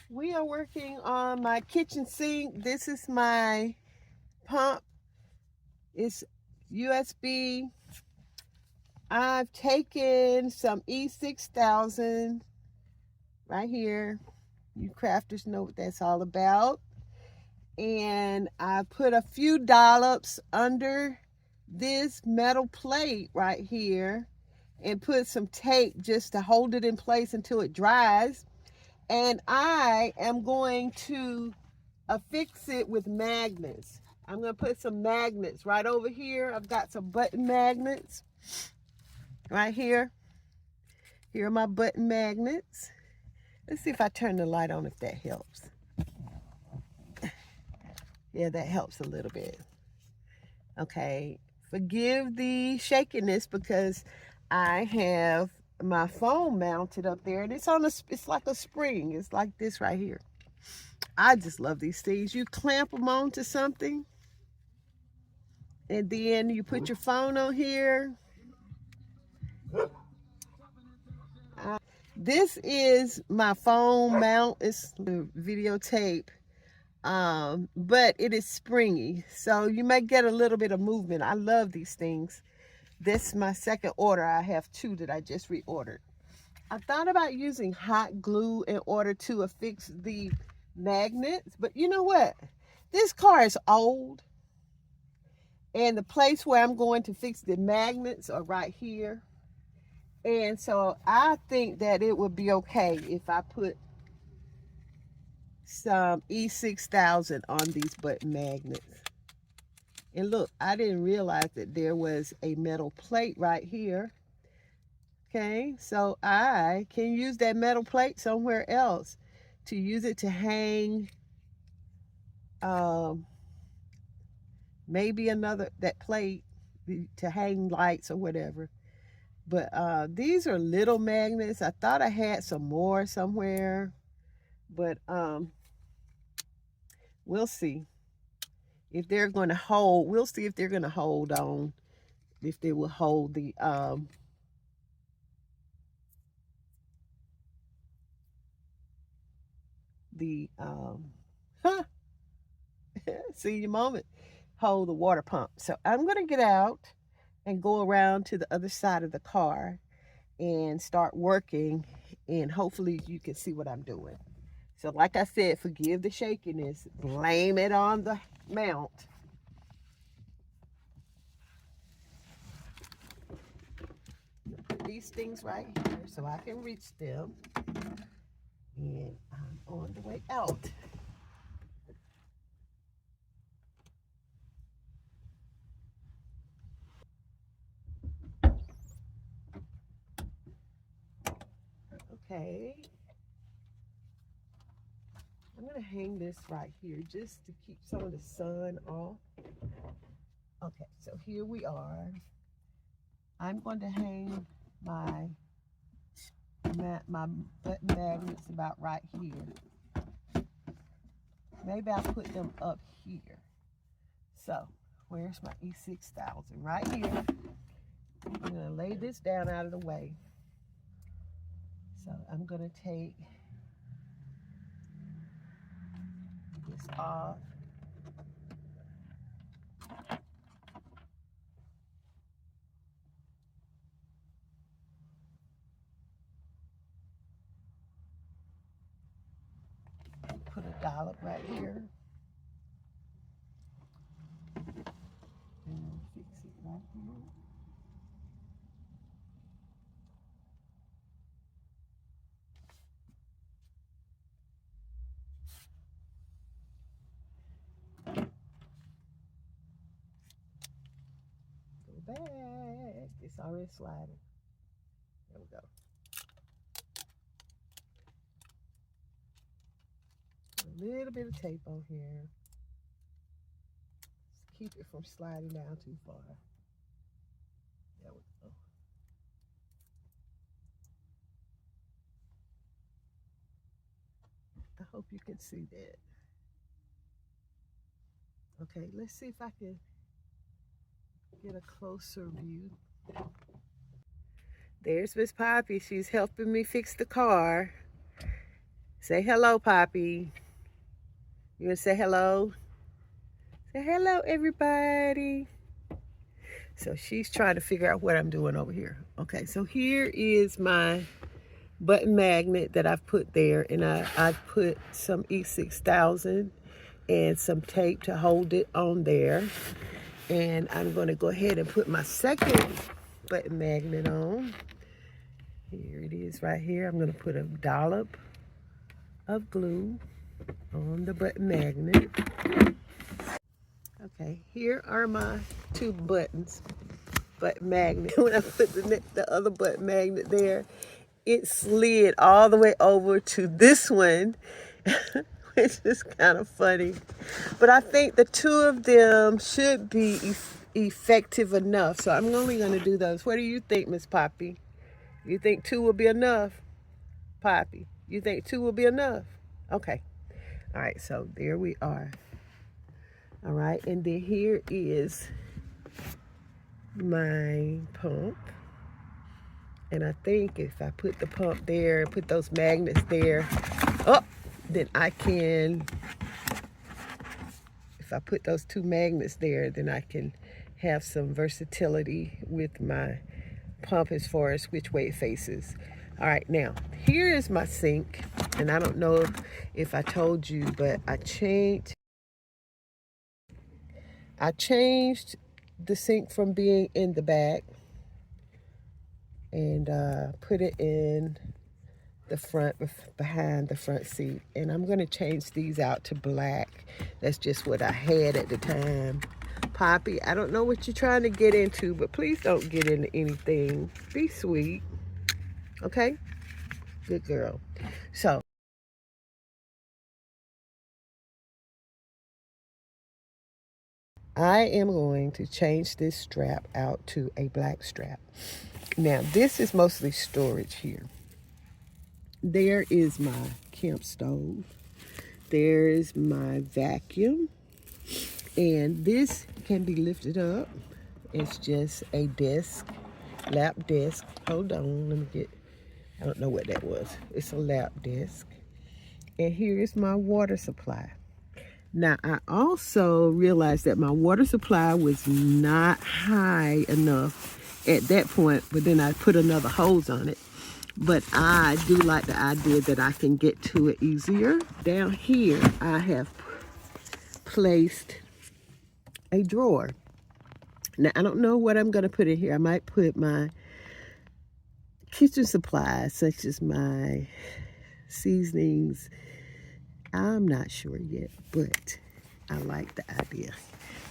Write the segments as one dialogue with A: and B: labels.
A: We are working on my kitchen sink. This is my pump. It's USB. I've taken some E6000 right here. You crafters know what that's all about. And I put a few dollops under this metal plate right here and put some tape just to hold it in place until it dries. And I am going to affix it with magnets. I'm going to put some magnets right over here. I've got some button magnets right here. Here are my button magnets. Let's see if I turn the light on, if that helps. Yeah, that helps a little bit. Okay, forgive the shakiness because I have my phone mounted up there and it's on it's like a spring. It's like this right here. I just love these things. You clamp them onto something and then you put your phone on here. This is my phone mount. It's the videotape, but it is springy, so you may get a little bit of movement. I love these things. This is my second order. I have two that I just reordered. I thought about using hot glue in order to affix the magnets, but you know what? This car is old, and the place where I'm going to fix the magnets are right here. And so I think that it would be okay if I put some E6000 on these button magnets. And look, I didn't realize that there was a metal plate right here. Okay, so I can use that metal plate somewhere else to use it to hang maybe that plate to hang lights or whatever. But these are little magnets. I thought I had some more somewhere, but we'll see if they're going to hold. We'll see if they're going to hold on, if they will hold the huh, see you moment, hold the water pump. So I'm going to get out and go around to the other side of the car and start working, and hopefully you can see what I'm doing. So like I said, forgive the shakiness, blame it on the mount. Put these things right here so I can reach them, and I'm on the way out. Okay, I'm gonna hang this right here just to keep some of the sun off. Okay, so here we are. I'm going to hang my button magnets about right here. Maybe I'll put them up here. So where's my E6000? Right here. I'm gonna lay this down out of the way. So I'm gonna take this off. Put a dollop right here. And fix it right here. Go back. It's already sliding. There we go. A little bit of tape on here. Just keep it from sliding down too far. There we go. I hope you can see that. Okay, let's see if I can get a closer view. There's Miss Poppy. She's helping me fix the car. Say hello, Poppy. You want to say hello? Say hello, everybody. So she's trying to figure out what I'm doing over here. Okay, so here is my button magnet that I've put there, and I've put some E6000 and some tape to hold it on there. And I'm going to go ahead and put my second button magnet on. Here it is right here. I'm going to put a dollop of glue on the button magnet. Okay, here are my two buttons, button magnet. When I put the other button magnet there, it slid all the way over to this one, which is kind of funny. But I think the two of them should be effective enough. So I'm only going to do those. What do you think, Miss Poppy? You think two will be enough? Poppy, you think two will be enough? Okay. All right, so there we are. All right, and then here is my pump. And I think if I put the pump there, put those magnets there, then I can, if I put those two magnets there, then I can have some versatility with my pump as far as which way it faces. All right, now, here is my sink. And I don't know if I told you, but I changed the sink from being in the back and put it in the front, behind the front seat. And I'm going to change these out to black. That's just what I had at the time. Poppy, I don't know what you're trying to get into, but please don't get into anything. Be sweet. Okay? Good girl. So, I am going to change this strap out to a black strap. Now, this is mostly storage here. There is my camp stove. There's my vacuum. And this can be lifted up. It's just a desk, lap desk. Hold on, let me get, I don't know what that was. It's a lap desk. And here is my water supply. Now, I also realized that my water supply was not high enough at that point, but then I put another hose on it. But I do like the idea that I can get to it easier. Down here, I have placed a drawer. Now, I don't know what I'm going to put in here. I might put my kitchen supplies, such as my seasonings. I'm not sure yet, but I like the idea.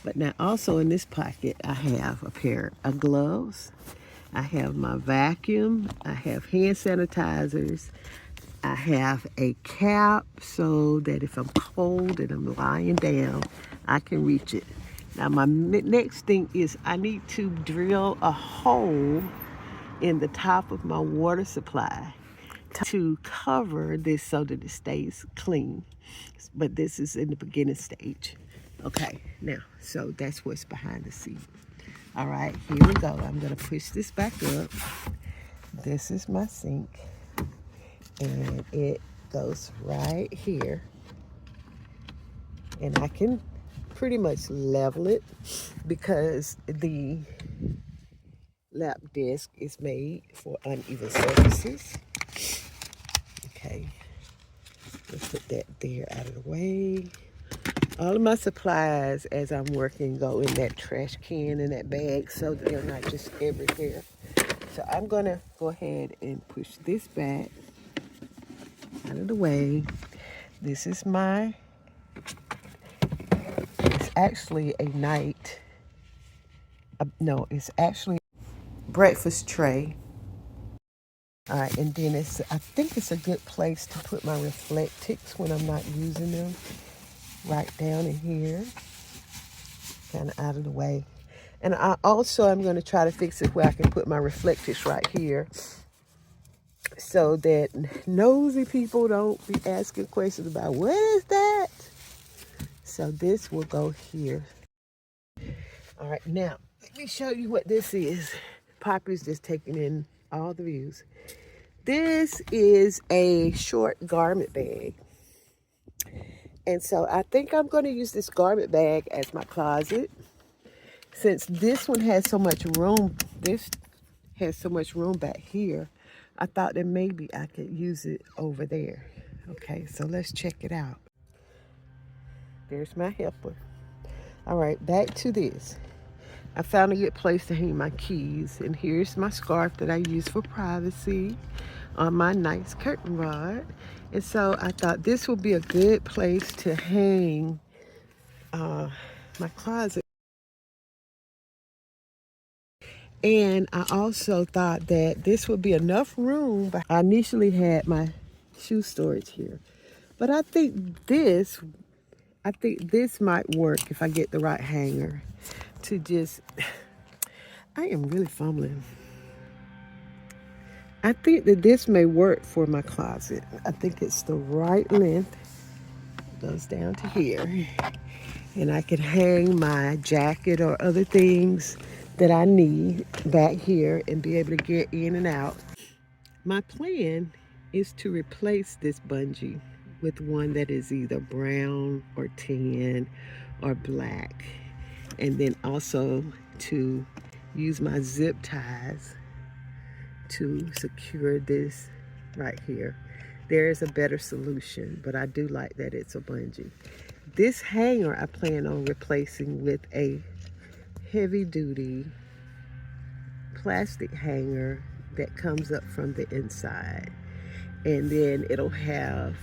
A: But now also in this pocket, I have a pair of gloves. I have my vacuum. I have hand sanitizers. I have a cap so that if I'm cold and I'm lying down, I can reach it. Now my next thing is I need to drill a hole in the top of my water supply to cover this so that it stays clean. But this is in the beginning stage. Okay, now, so that's what's behind the seat. All right, here we go. I'm gonna push this back up. This is my sink. And it goes right here. And I can pretty much level it because the lap desk is made for uneven surfaces. Okay, let's put that there out of the way. All of my supplies as I'm working go in that trash can and that bag so that they're not just everywhere. So I'm gonna go ahead and push this back out of the way. This is it's actually a night, no, it's actually breakfast tray. All right, and then I think it's a good place to put my Reflectix when I'm not using them. Right down in here, kind of out of the way. And I'm going to try to fix it where I can put my Reflectix right here so that nosy people don't be asking questions about what is that. So this will go here. All right, now let me show you what this is. Poppy's just taking in all the views. This is a short garment bag. And so I think I'm going to use this garment bag as my closet. Since this one has so much room, this has so much room back here, I thought that maybe I could use it over there. Okay, so let's check it out. There's my helper. All right, back to this. I found a good place to hang my keys, and here's my scarf that I use for privacy on my nice curtain rod. And so I thought this would be a good place to hang my closet. And I also thought that this would be enough room. I initially had my shoe storage here, but I think this might work if I get the right hanger to just, I am really fumbling. I think that this may work for my closet. I think it's the right length. It goes down to here. And I can hang my jacket or other things that I need back here and be able to get in and out. My plan is to replace this bungee with one that is either brown or tan or black. And then also to use my zip ties to secure this right here. There is a better solution, but I do like that it's a bungee. This hanger I plan on replacing with a heavy-duty plastic hanger that comes up from the inside. And then it'll have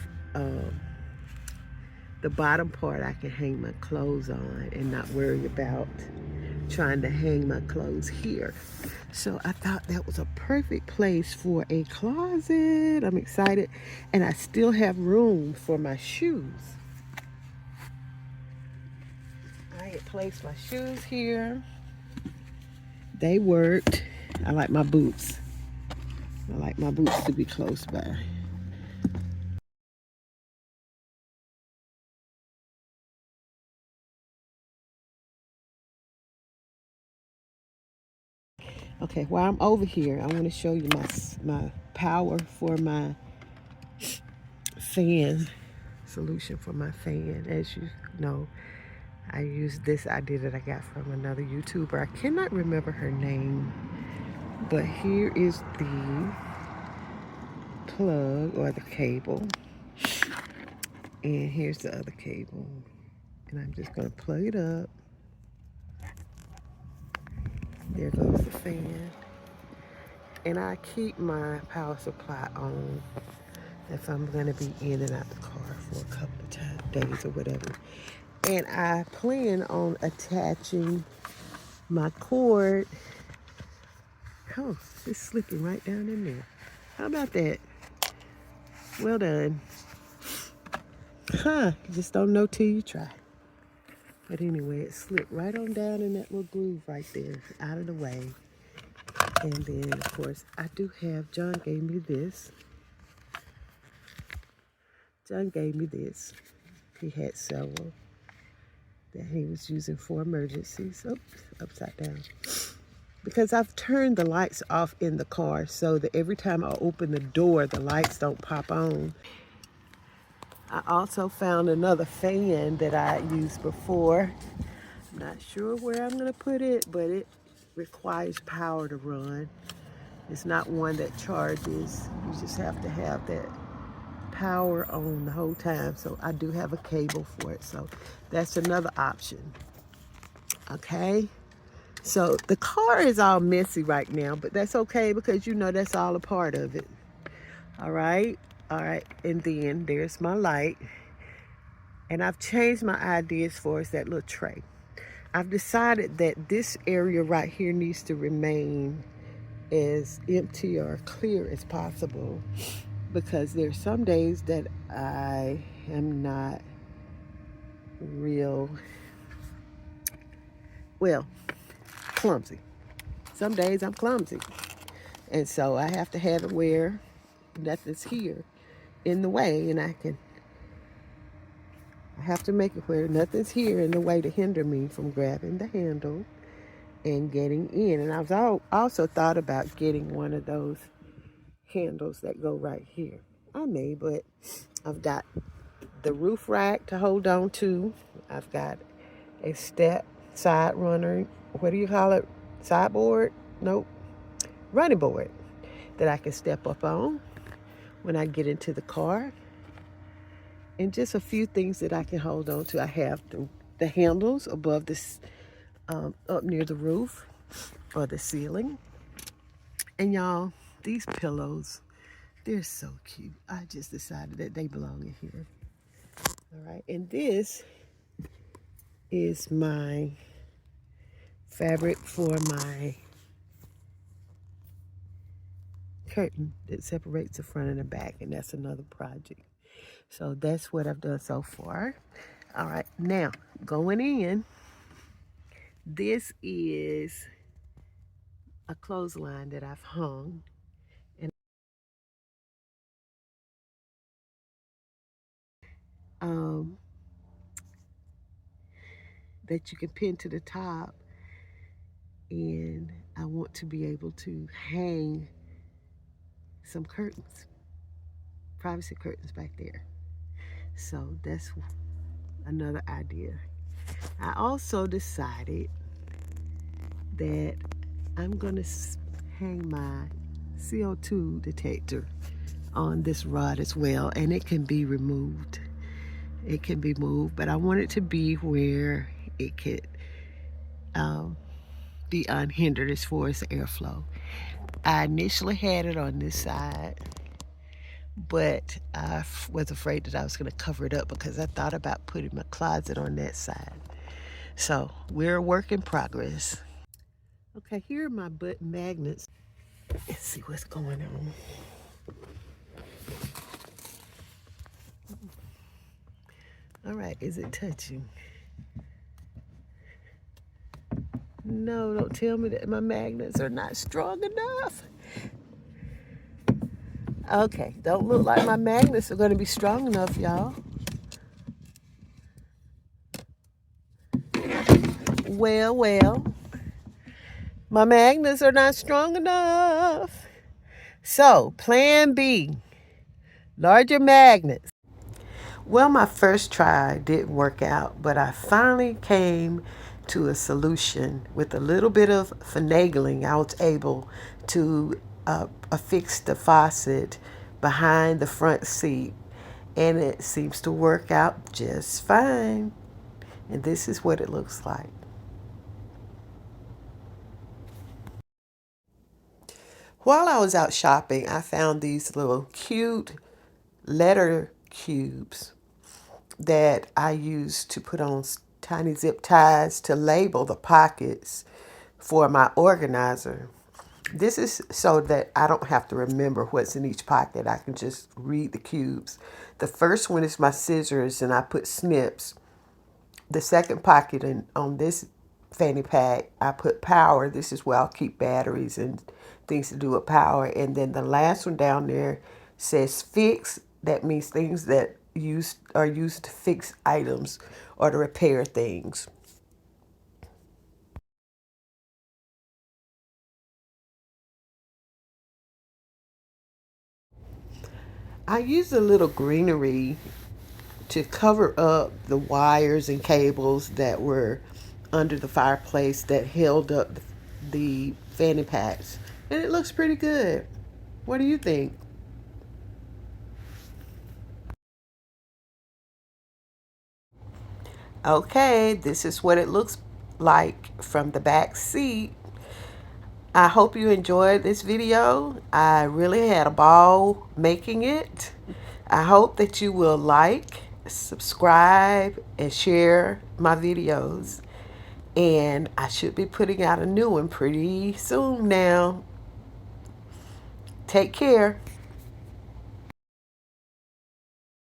A: the bottom part I can hang my clothes on and not worry about trying to hang my clothes here. So I thought that was a perfect place for a closet. I'm excited. And I still have room for my shoes. I had placed my shoes here. They worked. I like my boots. I like my boots to be close by. Okay, while I'm over here, I want to show you my power for my fan solution for my fan. As you know, I used this idea that I got from another YouTuber. I cannot remember her name, but here is the plug or the cable, and here's the other cable, and I'm just going to plug it up. There goes the fan. And I keep my power supply on if I'm going to be in and out the car for a couple of days or whatever. And I plan on attaching my cord. Oh, it's slipping right down in there. How about that? Well done. Huh, you just don't know till you try. But anyway, it slipped right on down in that little groove right there, out of the way. And then, of course, I do have, John gave me this. John gave me this. He had several that he was using for emergencies. Oops, upside down. Because I've turned the lights off in the car so that every time I open the door, the lights don't pop on. I also found another fan that I used before. I'm not sure where I'm going to put it, but it requires power to run. It's not one that charges. You just have to have that power on the whole time. So I do have a cable for it. So that's another option. Okay. So the car is all messy right now, but that's okay because you know that's all a part of it. All right. All right. And then there's my light. And I've changed my ideas for us that little tray. I've decided that this area right here needs to remain as empty or clear as possible because there's some days that I am not real, well, clumsy. Some days I'm clumsy. And so I have to have it where nothing's here in the way, and I have to make it where nothing's here in the way to hinder me from grabbing the handle and getting in. And I've also thought about getting one of those candles that go right here. I may, but I've got the roof rack to hold on to. I've got a step side runner. What do you call it? Sideboard? Nope. Running board that I can step up on when I get into the car. And just a few things that I can hold on to. I have the handles above this, up near the roof or the ceiling. And y'all, these pillows, they're so cute. I just decided that they belong in here. All right, and this is my fabric for my curtain that separates the front and the back, and that's another project. So that's what I've done so far. All right, now going in, this is a clothesline that I've hung, and that you can pin to the top, and I want to be able to hang some curtains, privacy curtains back there. So that's another idea. I also decided that I'm gonna hang my CO2 detector on this rod as well, and it can be removed. It can be moved, but I want it to be where it could be unhindered as far as airflow. I initially had it on this side, but I was afraid that I was going to cover it up because I thought about putting my closet on that side. So we're a work in progress. Okay, here are my butt magnets. Let's see what's going on. All right, is it touching? No, don't tell me that my magnets are not strong enough. Okay, don't look like my magnets are going to be strong enough, y'all. Well, my magnets are not strong enough. So, plan B, larger magnets. Well, my first try didn't work out, but I finally came to a solution. With a little bit of finagling, I was able to affix the faucet behind the front seat, and it seems to work out just fine. And this is what it looks like. While I was out shopping, I found these little cute letter cubes that I use to put on tiny zip ties to label the pockets for my organizer. This is so that I don't have to remember what's in each pocket. I can just read the cubes. The first one is my scissors, and I put snips. The second pocket on this fanny pack, I put power. This is where I'll keep batteries and things to do with power. And then the last one down there says fix. That means things that are used to fix items or to repair things. I used a little greenery to cover up the wires and cables that were under the fireplace that held up the fanny packs. And it looks pretty good. What do you think? Okay, this is what it looks like from the back seat. I hope you enjoyed this video. I really had a ball making it. I hope that you will like, subscribe, and share my videos. And I should be putting out a new one pretty soon now. Take care.